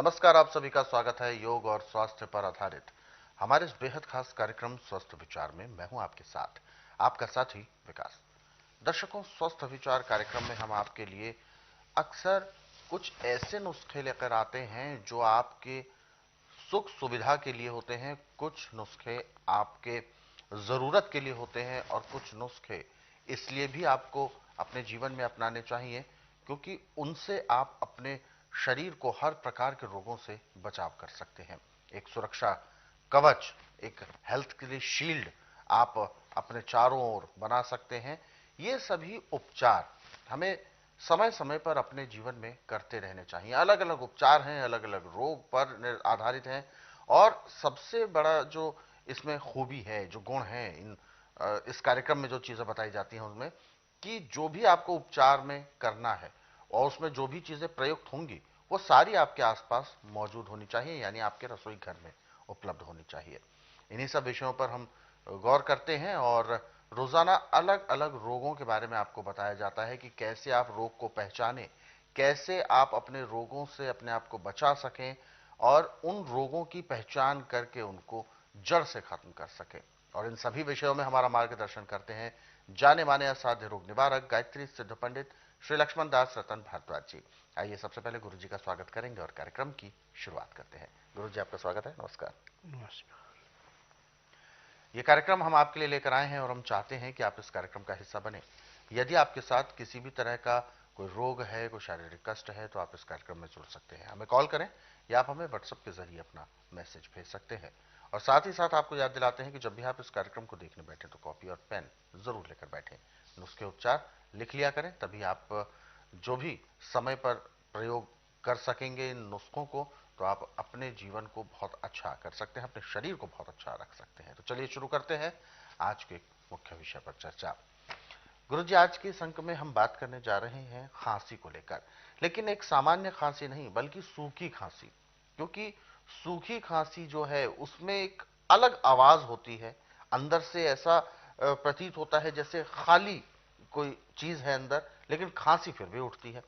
नमस्कार, आप सभी का स्वागत है योग और स्वास्थ्य पर आधारित हमारे इस बेहद खास कार्यक्रम स्वस्थ विचार में। मैं हूं आपके साथ, आपका साथी विकास। दर्शकों, स्वस्थ विचार कार्यक्रम में हम आपके लिए अक्सर कुछ ऐसे नुस्खे लेकर आते हैं जो आपके सुख सुविधा के लिए होते हैं, कुछ नुस्खे आपके जरूरत के लिए होते हैं और कुछ नुस्खे इसलिए भी आपको अपने जीवन में अपनाने चाहिए क्योंकि उनसे आप अपने शरीर को हर प्रकार के रोगों से बचाव कर सकते हैं। एक सुरक्षा कवच, एक हेल्थ के लिए शील्ड आप अपने चारों ओर बना सकते हैं। ये सभी उपचार हमें समय समय पर अपने जीवन में करते रहने चाहिए। अलग अलग उपचार हैं, अलग अलग रोग पर आधारित हैं और सबसे बड़ा जो इसमें खूबी है, जो गुण है इस कार्यक्रम में जो चीजें बताई जाती हैं उनमें, कि जो भी आपको उपचार में करना है और उसमें जो भी चीजें प्रयुक्त होंगी वो सारी आपके आसपास मौजूद होनी चाहिए, यानी आपके रसोई घर में उपलब्ध होनी चाहिए। इन्हीं सब विषयों पर हम गौर करते हैं और रोजाना अलग अलग रोगों के बारे में आपको बताया जाता है कि कैसे आप रोग को पहचानें, कैसे आप अपने रोगों से अपने आप को बचा सकें और उन रोगों की पहचान करके उनको जड़ से खत्म कर सकें। और इन सभी विषयों में हमारा मार्गदर्शन करते हैं जाने माने असाध्य रोग निवारक गायत्री सिद्ध पंडित श्री लक्ष्मण दास रतन भारद्वाज जी। आइए सबसे पहले गुरु जी का स्वागत करेंगे और कार्यक्रम की शुरुआत करते हैं। गुरु जी, आपका स्वागत है। नमस्कार। नमस्कार। ये कार्यक्रम हम आपके लिए लेकर आए हैं और हम चाहते हैं कि आप इस कार्यक्रम का हिस्सा बने। यदि आपके साथ किसी भी तरह का कोई रोग है, कोई शारीरिक कष्ट है, तो आप इस कार्यक्रम में जुड़ सकते हैं। हमें कॉल करें या आप हमें व्हाट्सएप के जरिए अपना मैसेज भेज सकते हैं। और साथ ही साथ आपको याद दिलाते हैं कि जब भी आप इस कार्यक्रम को देखने बैठे तो कॉपी और पेन जरूर लेकर बैठे, नुस्खे उपचार लिख लिया करें, तभी आप जो भी समय पर प्रयोग कर सकेंगे इन नुस्खों को, तो आप अपने जीवन को बहुत अच्छा कर सकते हैं, अपने शरीर को बहुत अच्छा रख सकते हैं। तो चलिए शुरू करते हैं आज के मुख्य विषय पर चर्चा। गुरु जी, आज के इस अंक में हम बात करने जा रहे हैं खांसी को लेकर, लेकिन एक सामान्य खांसी नहीं बल्कि सूखी खांसी। क्योंकि सूखी खांसी जो है उसमें एक अलग आवाज होती है, अंदर से ऐसा प्रतीत होता है जैसे खाली कोई चीज है अंदर, लेकिन खांसी फिर भी उठती है।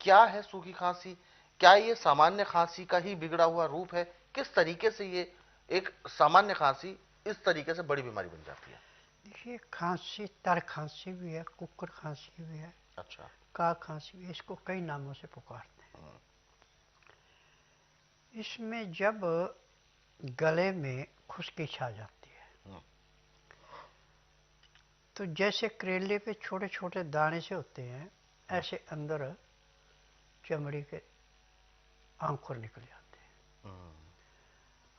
क्या है सूखी खांसी? क्या ये सामान्य खांसी का ही बिगड़ा हुआ रूप है? किस तरीके से ये एक सामान्य खांसी इस तरीके से बड़ी बीमारी बन जाती है? देखिए, खांसी तर खांसी भी है, कुकर खांसी भी है, अच्छा। का खांसी भी है। इसको कई नामों से पुकारते हैं। हम्म। इसमें जब गले में खुश्की छा जाती है हम्म। तो जैसे करेले पे छोटे छोटे दाने से होते हैं, हम्म। ऐसे अंदर चमड़ी के अंकुर निकल जाते हैं। हम्म।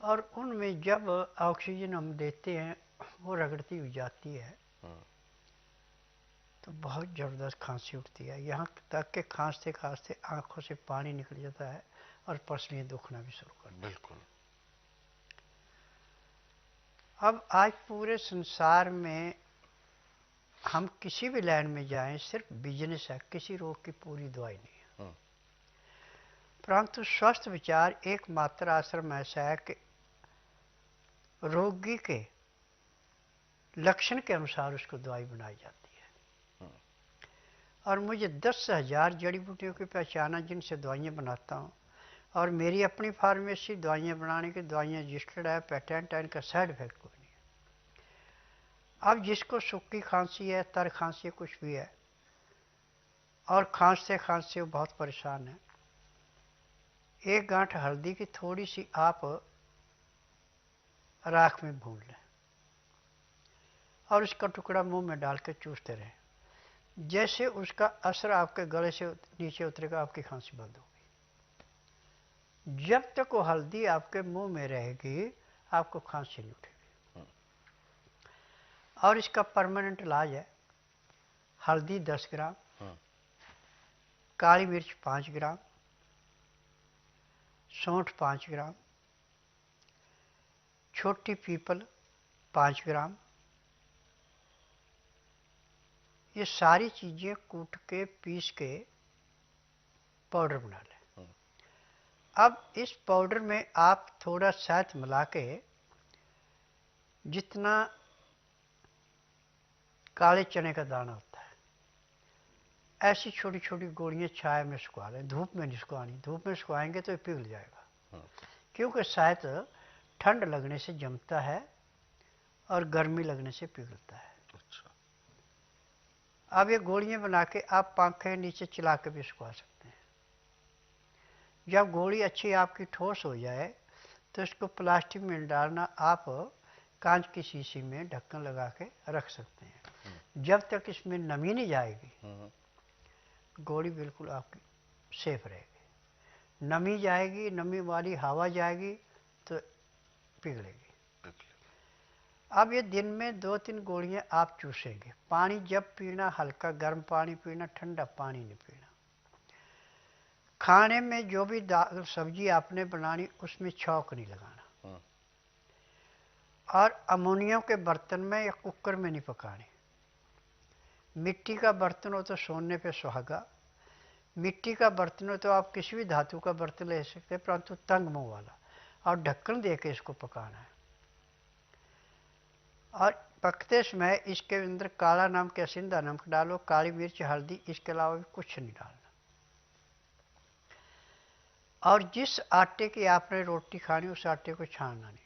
और उनमें जब ऑक्सीजन हम देते हैं, वो रगड़ती हुई जाती है हम्म। तो बहुत ज़बरदस्त खांसी उठती है। यहाँ तक के खांसते खांसते आंखों से पानी निकल जाता है और पसलियाँ दुखना भी शुरू करती है। बिल्कुल। अब आज पूरे संसार में हम किसी भी लाइन में जाएं, सिर्फ बिजनेस है, किसी रोग की पूरी दवाई नहीं है। हम्म। परंतु स्वस्थ विचार एकमात्र आश्रम ऐसा है कि रोगी के लक्षण के अनुसार उसको दवाई बनाई जाती है। हम्म। और मुझे 10,000 जड़ी बूटियों की पहचान है जिनसे दवाइयाँ बनाता हूँ। और मेरी अपनी फार्मेसी दवाइयाँ बनाने की, दवाइयाँ रजिस्टर्ड है, पेटेंट है, इनका साइड इफेक्ट कोई नहीं है। अब जिसको सूखी खांसी है, तर खांसी कुछ भी है और खांसते खांसते वो बहुत परेशान है, एक गांठ हल्दी की थोड़ी सी आप राख में भून लें और उसका टुकड़ा मुंह में डाल के चूसते रहें। जैसे उसका असर आपके गले से नीचे उतरेगा, आपकी खांसी बंद होगी। जब तक वो हल्दी आपके मुंह में रहेगी, आपको खांसी नहीं उठेगी। हम्म। और इसका परमानेंट इलाज है हल्दी 10 ग्राम, हम्म। काली मिर्च 5 ग्राम, सौंठ 5 ग्राम, छोटी पीपल 5 ग्राम। ये सारी चीज़ें कूट के पीस के पाउडर बना लें। हम्म। अब इस पाउडर में आप थोड़ा शहद मिला के, जितना काले चने का दाना होता है, ऐसी छोटी छोटी गोलियां छाया में सुखा लें। धूप में नहीं सुखानी, धूप में सुखाएंगे तो ये पिघल जाएगा। क्योंकि शायद ठंड लगने से जमता है और गर्मी लगने से पिघलता है। अच्छा। अब ये गोलियां बना के आप पंखे के नीचे चिला के भी सुखा सकते हैं। जब गोली अच्छी आपकी ठोस हो जाए तो इसको प्लास्टिक में डालना, आप कांच की शीशी में ढक्कन लगा के रख सकते हैं। जब तक इसमें नमी नहीं जाएगी गोली बिल्कुल आपकी सेफ रहेगी। नमी जाएगी, नमी वाली हवा जाएगी तो पिघलेगी। अब ये दिन में 2-3 गोलियां आप चूसेंगे। पानी जब पीना हल्का गर्म पानी पीना, ठंडा पानी नहीं पीना। खाने में जो भी दाल सब्जी आपने बनानी उसमें छौंक नहीं लगाना, और अमोनियम के बर्तन में या कुकर में नहीं पकानी। मिट्टी का बर्तन हो तो सोने पे सुहागा, मिट्टी का बर्तन हो तो आप किसी भी धातु का बर्तन ले सकते हैं, परंतु तंग मुंह वाला, और ढक्कन दे के इसको पकाना है। और पकते समय इसके अंदर काला नमक या सिंधा नमक डालो, काली मिर्च, हल्दी, इसके अलावा भी कुछ नहीं डालना। और जिस आटे की आपने रोटी खानी उस आटे को छानना नहीं,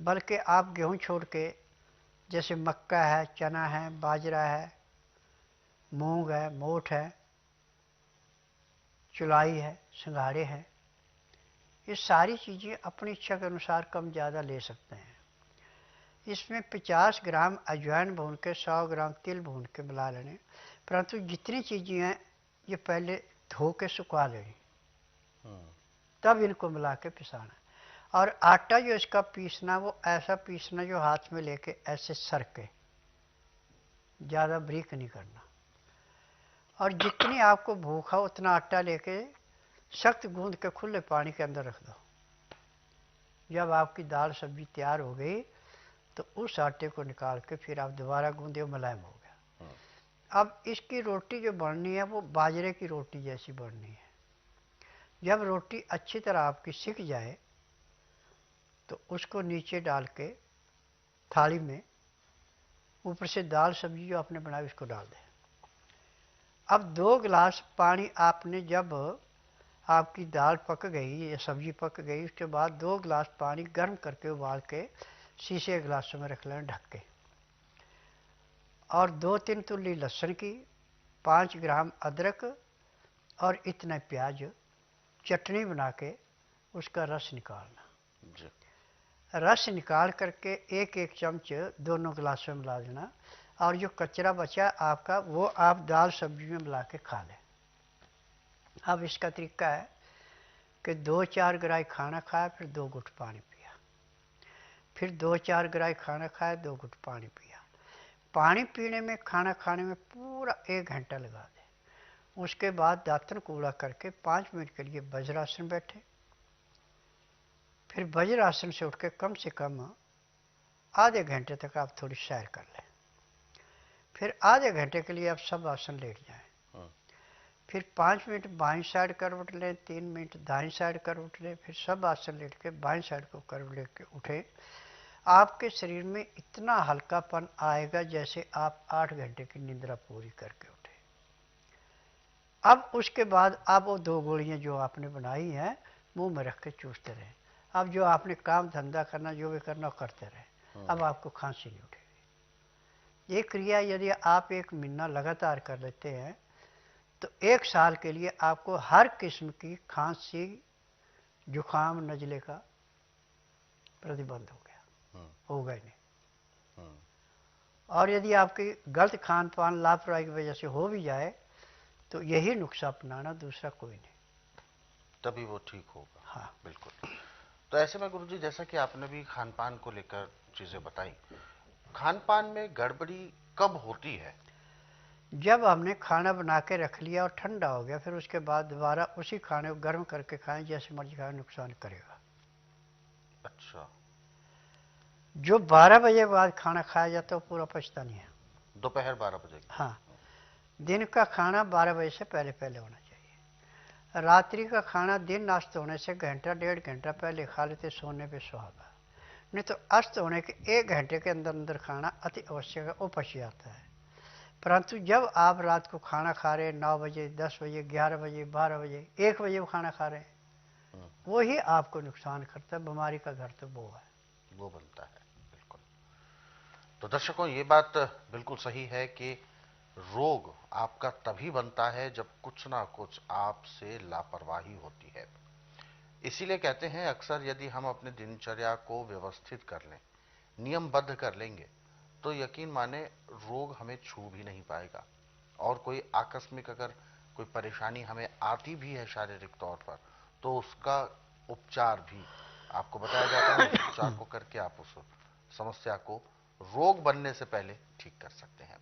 बल्कि आप गेहूं छोड़ के जैसे मक्का है, चना है, बाजरा है, मूंग है, मोठ है, चुलाई है, सिंघाड़े हैं, ये सारी चीज़ें अपनी इच्छा के अनुसार कम ज़्यादा ले सकते हैं। इसमें 50 ग्राम अजवाइन भून के, 100 ग्राम तिल भून के मिला लेने, परंतु जितनी चीज़ें हैं ये पहले धो के सुखा लेनी, तब इनको मिला के पिसाना। और आटा जो इसका पीसना वो ऐसा पीसना जो हाथ में लेके ऐसे सरके, ज़्यादा बारीक नहीं करना। और जितनी आपको भूख हो उतना आटा लेके सख्त गूंद के खुले पानी के अंदर रख दो। जब आपकी दाल सब्जी तैयार हो गई तो उस आटे को निकाल के फिर आप दोबारा गूंदे, मुलायम हो गया। अब इसकी रोटी जो बननी है वो बाजरे की रोटी जैसी बननी है। जब रोटी अच्छी तरह आपकी सिक जाए तो उसको नीचे डाल के थाली में ऊपर से दाल सब्जी जो आपने बनाई उसको डाल दें। अब 2 गिलास पानी आपने, जब आपकी दाल पक गई या सब्जी पक गई उसके बाद 2 गिलास पानी गर्म करके उबाल के शीशे के गिलासों में रख लेना ढक के। और 2-3 तुल्ली लहसुन की, 5 ग्राम अदरक और इतना प्याज, चटनी बना के उसका रस निकालना जी। रस निकाल करके 1-1 चम्मच दोनों गिलासों में मिला देना, और जो कचरा बचा आपका वो आप दाल सब्जी में मिला के खा लें। अब इसका तरीका है कि 2-4 ग्राही खाना खाया, फिर 2 घुट पानी पिया, फिर 2-4 ग्राही खाना खाया, 2 घुट पानी पिया। पानी पीने में, खाना खाने में पूरा 1 घंटा लगा दें। उसके बाद दातन कूड़ा करके 5 मिनट के लिए वज्रासन बैठे, फिर वज्रासन से उठ के कम से कम आधे घंटे तक आप थोड़ी सैर कर लें। फिर आधे घंटे के लिए आप सब आसन लेट जाएं। फिर 5 मिनट बाईं साइड करवट लें, 3 मिनट दाईं साइड करवट लें, फिर सब आसन लेट के बाईं साइड को करवट लेके उठें। आपके शरीर में इतना हल्कापन आएगा जैसे आप 8 घंटे की निद्रा पूरी करके उठे। अब उसके बाद आप वो 2 गोलियां जो आपने बनाई हैं मुंह में रख के चूसते रहें। अब जो आपने काम धंधा करना, जो भी करना करते रहें। अब आपको खांसी नहीं उठेगी। ये क्रिया यदि आप 1 महीना लगातार कर लेते हैं तो 1 साल के लिए आपको हर किस्म की खांसी, जुखाम, नजले का प्रतिबंध हो गया, होगा ही नहीं। और यदि आपकी गलत खान पान लापरवाही की वजह से हो भी जाए तो यही नुस्खा अपनाना, दूसरा कोई नहीं, तभी वो ठीक होगा। हाँ बिल्कुल। तो ऐसे में गुरुजी, जैसा कि आपने भी खान पान को लेकर चीजें बताई, खान पान में गड़बड़ी कब होती है? जब हमने खाना बना के रख लिया और ठंडा हो गया, फिर उसके बाद दोबारा उसी खाने को गर्म करके खाएं, जैसे मर्जी खाएं, नुकसान करेगा। अच्छा। जो 12 बजे बाद खाना खाया जाता है वो पूरा पचता नहीं है। दोपहर 12 बजे? हाँ, दिन का खाना 12 बजे से पहले पहले होना चाहिए। रात्रि का खाना दिन नाश्ता होने से घंटा 1.5 घंटा पहले खा लेते, सोने पे सुहागा। नहीं तो अस्त होने के 1 घंटे के अंदर अंदर खाना अति आवश्यक है, वो पच जाता है। परंतु जब आप रात को खाना खा रहे हैं 9 बजे, 10 बजे, 11 बजे, 12 बजे, 1 बजे वो खाना खा रहे हैं वही आपको नुकसान करता है। बीमारी का घर तो वो है, वो बनता है। बिल्कुल। तो दर्शकों, ये बात बिल्कुल सही है कि रोग आपका तभी बनता है जब कुछ ना कुछ आपसे लापरवाही होती है। इसीलिए कहते हैं अक्सर, यदि हम अपने दिनचर्या को व्यवस्थित कर लें, नियमबद्ध कर लेंगे, तो यकीन माने रोग हमें छू भी नहीं पाएगा। और कोई आकस्मिक अगर कोई परेशानी हमें आती भी है शारीरिक तौर पर, तो उसका उपचार भी आपको बताया जाता है। उस उपचार को करके आप उस समस्या को रोग बनने से पहले ठीक कर सकते हैं।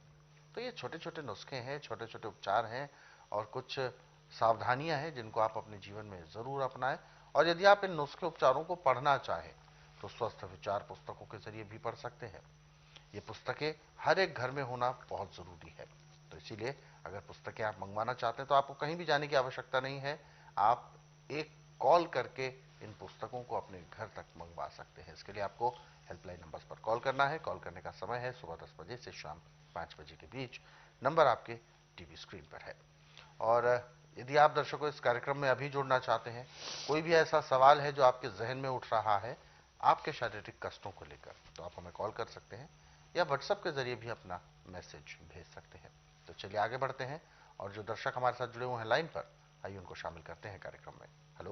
तो ये छोटे छोटे नुस्खे हैं, छोटे छोटे उपचार हैं और कुछ सावधानियां हैं जिनको आप अपने जीवन में जरूर अपनाएं। और यदि आप इन नुस्खे उपचारों को पढ़ना चाहें तो स्वस्थ विचार पुस्तकों के जरिए भी पढ़ सकते हैं। ये पुस्तकें हर एक घर में होना बहुत जरूरी है। तो इसीलिए अगर पुस्तकें आप मंगवाना चाहते हैं तो आपको कहीं भी जाने की आवश्यकता नहीं है। आप एक कॉल करके इन पुस्तकों को अपने घर तक मंगवा सकते हैं। इसके लिए आपको हेल्पलाइन नंबर्स पर कॉल करना है। कॉल करने का समय है सुबह 10 बजे से शाम 5 बजे के बीच। नंबर आपके टीवी स्क्रीन पर है। और यदि आप दर्शकों इस कार्यक्रम में अभी जुड़ना चाहते हैं, कोई भी ऐसा सवाल है जो आपके जहन में उठ रहा है आपके शारीरिक कष्टों को लेकर, तो आप हमें कॉल कर सकते हैं या व्हाट्सएप के जरिए भी अपना मैसेज भेज सकते हैं। तो चलिए आगे बढ़ते हैं और जो दर्शक हमारे साथ जुड़े हुए हैं लाइन पर, आइए उनको शामिल करते हैं कार्यक्रम में। हेलो।